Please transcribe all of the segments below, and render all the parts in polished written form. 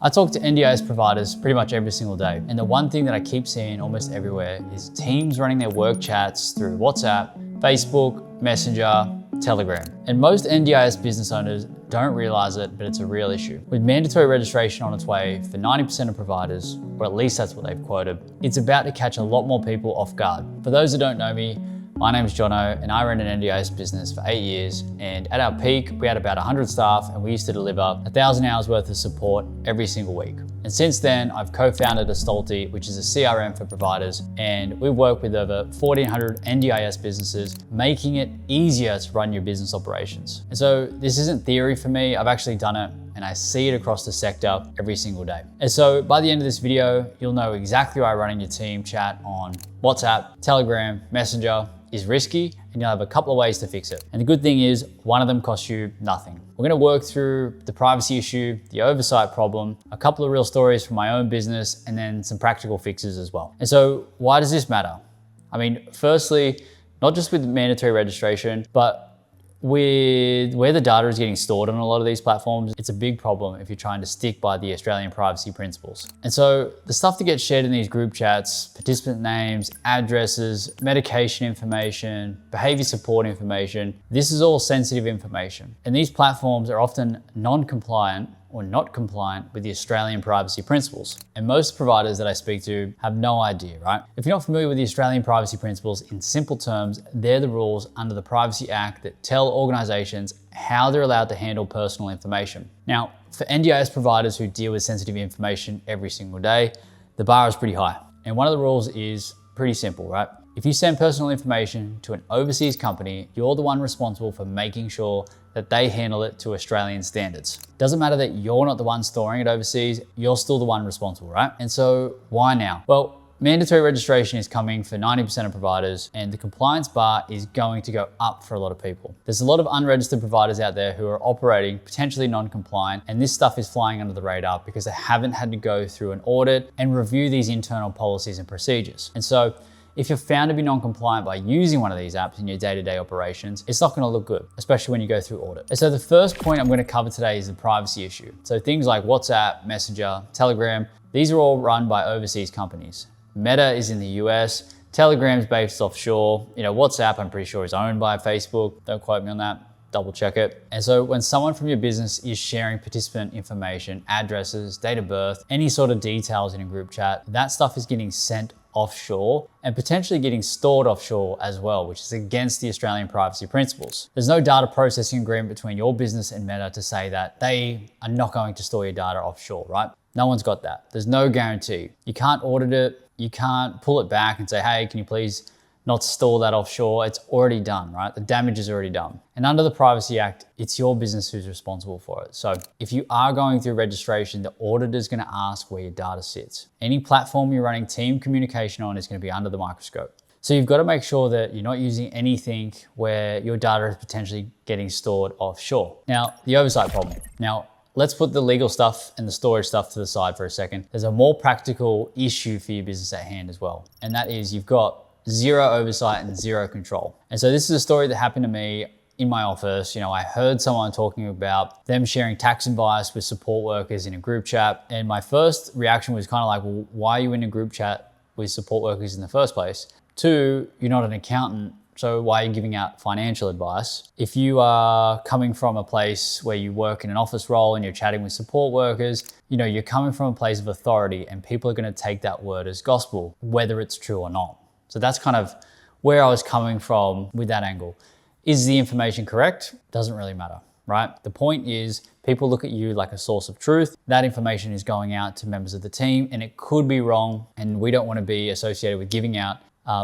I talk to NDIS providers pretty much every single day. And the one thing that I keep seeing almost everywhere is teams running their work chats through WhatsApp, Facebook, Messenger, Telegram. And most NDIS business owners don't realize it, but it's a real issue. With mandatory registration on its way for 90% of providers, or at least that's what they've quoted, it's about to catch a lot more people off guard. For those who don't know me, my name is Jono and I ran an NDIS business for 8 years, and at our peak, we had about 100 staff and we used to deliver 1,000 hours worth of support every single week. And since then, I've co-founded Astalty, which is a CRM for providers, and we work with over 1,400 NDIS businesses, making it easier to run your business operations. And so this isn't theory for me, I've actually done it, and I see it across the sector every single day. And so by the end of this video, you'll know exactly why running your team chat on WhatsApp, Telegram, Messenger is risky, and you'll have a couple of ways to fix it. And the good thing is, one of them costs you nothing. We're gonna work through the privacy issue, the oversight problem, a couple of real stories from my own business, and then some practical fixes as well. And so why does this matter? I mean, firstly, not just with mandatory registration, but with where the data is getting stored on a lot of these platforms, it's a big problem if you're trying to stick by the Australian privacy principles. And so the stuff that gets shared in these group chats, participant names, addresses, medication information, behavior support information, this is all sensitive information. And these platforms are often non-compliant or not compliant with the Australian privacy principles. And most providers that I speak to have no idea, right? If you're not familiar with the Australian privacy principles, in simple terms, they're the rules under the Privacy Act that tell organizations how they're allowed to handle personal information. Now, for NDIS providers who deal with sensitive information every single day, the bar is pretty high. And one of the rules is pretty simple, right? If you send personal information to an overseas company, you're the one responsible for making sure that they handle it to Australian standards. Doesn't matter that you're not the one storing it overseas, you're still the one responsible, right? And so why now? Well, mandatory registration is coming for 90% of providers, and the compliance bar is going to go up for a lot of people. There's a lot of unregistered providers out there who are operating potentially non-compliant, and this stuff is flying under the radar because they haven't had to go through an audit and review these internal policies and procedures. And so if you're found to be non-compliant by using one of these apps in your day-to-day operations, it's not gonna look good, especially when you go through audit. And so the first point I'm gonna cover today is the privacy issue. So things like WhatsApp, Messenger, Telegram, these are all run by overseas companies. Meta is in the US, Telegram's based offshore. WhatsApp, I'm pretty sure, is owned by Facebook. Don't quote me on that, double check it. And so when someone from your business is sharing participant information, addresses, date of birth, any sort of details in a group chat, that stuff is getting sent offshore and potentially getting stored offshore as well, which is against the Australian privacy principles. There's no data processing agreement between your business and Meta to say that they are not going to store your data offshore, right? No one's got that. There's no guarantee. You can't audit it. You can't pull it back and say, hey, can you please not store that offshore? It's already done, right? The damage is already done. And under the Privacy Act, it's your business who's responsible for it. So if you are going through registration, the auditor's gonna ask where your data sits. Any platform you're running team communication on is gonna be under the microscope. So you've got to make sure that you're not using anything where your data is potentially getting stored offshore. Now, the oversight problem. Now, let's put the legal stuff and the storage stuff to the side for a second. There's a more practical issue for your business at hand as well. And that is you've got zero oversight and zero control. And so this is a story that happened to me in my office. I heard someone talking about them sharing tax advice with support workers in a group chat. And my first reaction was kind of like, well, why are you in a group chat with support workers in the first place? 2, you're not an accountant, so why are you giving out financial advice? If you are coming from a place where you work in an office role and you're chatting with support workers, you're coming from a place of authority, and people are going to take that word as gospel, whether it's true or not. So that's kind of where I was coming from with that angle. Is the information correct? Doesn't really matter, right? The point is people look at you like a source of truth. That information is going out to members of the team, and it could be wrong, and we don't want to be associated with giving out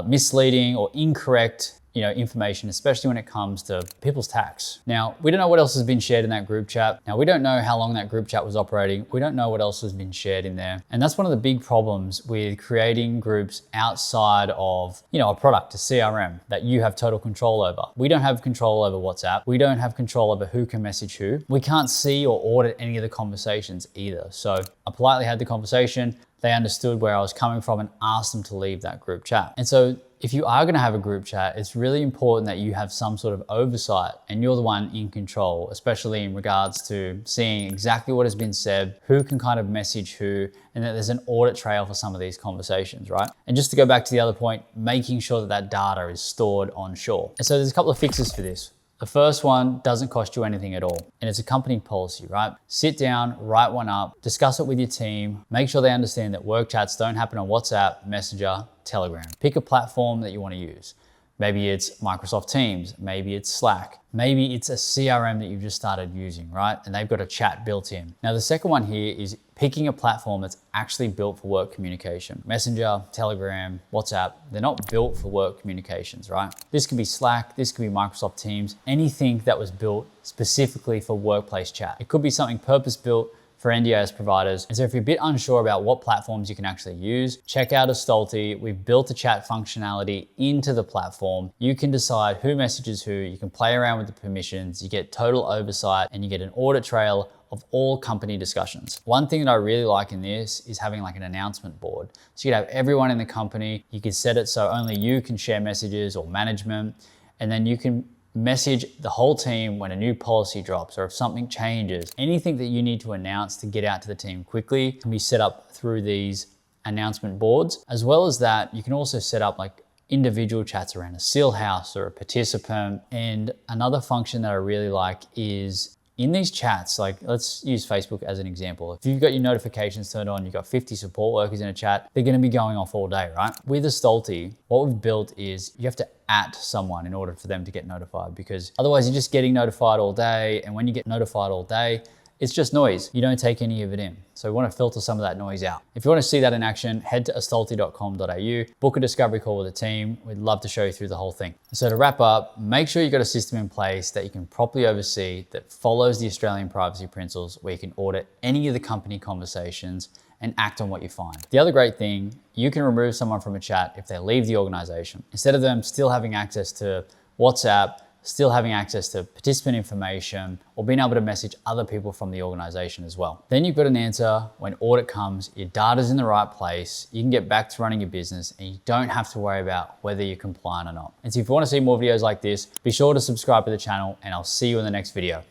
misleading or incorrect information, especially when it comes to people's tax. Now, we don't know what else has been shared in that group chat. Now, we don't know how long that group chat was operating. We don't know what else has been shared in there. And that's one of the big problems with creating groups outside of, a product, a CRM, that you have total control over. We don't have control over WhatsApp. We don't have control over who can message who. We can't see or audit any of the conversations either. So I politely had the conversation. They understood where I was coming from and asked them to leave that group chat. And so if you are gonna have a group chat, it's really important that you have some sort of oversight and you're the one in control, especially in regards to seeing exactly what has been said, who can kind of message who, and that there's an audit trail for some of these conversations, right? And just to go back to the other point, making sure that that data is stored onshore. And so there's a couple of fixes for this. The first one doesn't cost you anything at all, and it's a company policy, right? Sit down, write one up, discuss it with your team, make sure they understand that work chats don't happen on WhatsApp, Messenger, Telegram. Pick a platform that you want to use. Maybe it's Microsoft Teams, maybe it's Slack, maybe it's a CRM that you've just started using, right? And they've got a chat built in. Now, the second one here is picking a platform that's actually built for work communication. Messenger, Telegram, WhatsApp, they're not built for work communications, right? This could be Slack, this could be Microsoft Teams, anything that was built specifically for workplace chat. It could be something purpose-built for NDIS providers. And so if you're a bit unsure about what platforms you can actually use, check out Astalty. We've built a chat functionality into the platform. You can decide who messages who, you can play around with the permissions, you get total oversight, and you get an audit trail of all company discussions. One thing that I really like in this is having like an announcement board. So you could have everyone in the company, you could set it so only you can share messages or management, and then you can message the whole team when a new policy drops or if something changes. Anything that you need to announce to get out to the team quickly can be set up through these announcement boards. As well as that, you can also set up like individual chats around a seal house or a participant. And another function that I really like is in these chats, like let's use Facebook as an example. If you've got your notifications turned on, you've got 50 support workers in a chat, they're gonna be going off all day, right? With Astalty, what we've built is you have to at someone in order for them to get notified, because otherwise you're just getting notified all day. And when you get notified all day, it's just noise. You don't take any of it in. So we want to filter some of that noise out. If you want to see that in action, head to astalty.com.au, book a discovery call with the team. We'd love to show you through the whole thing. So to wrap up, make sure you've got a system in place that you can properly oversee, that follows the Australian privacy principles, where you can audit any of the company conversations and act on what you find. The other great thing, you can remove someone from a chat if they leave the organization. Instead of them still having access to WhatsApp, still having access to participant information, or being able to message other people from the organization as well. Then you've got an answer when audit comes, your data's in the right place, you can get back to running your business, and you don't have to worry about whether you're compliant or not. And so if you want to see more videos like this, be sure to subscribe to the channel, and I'll see you in the next video.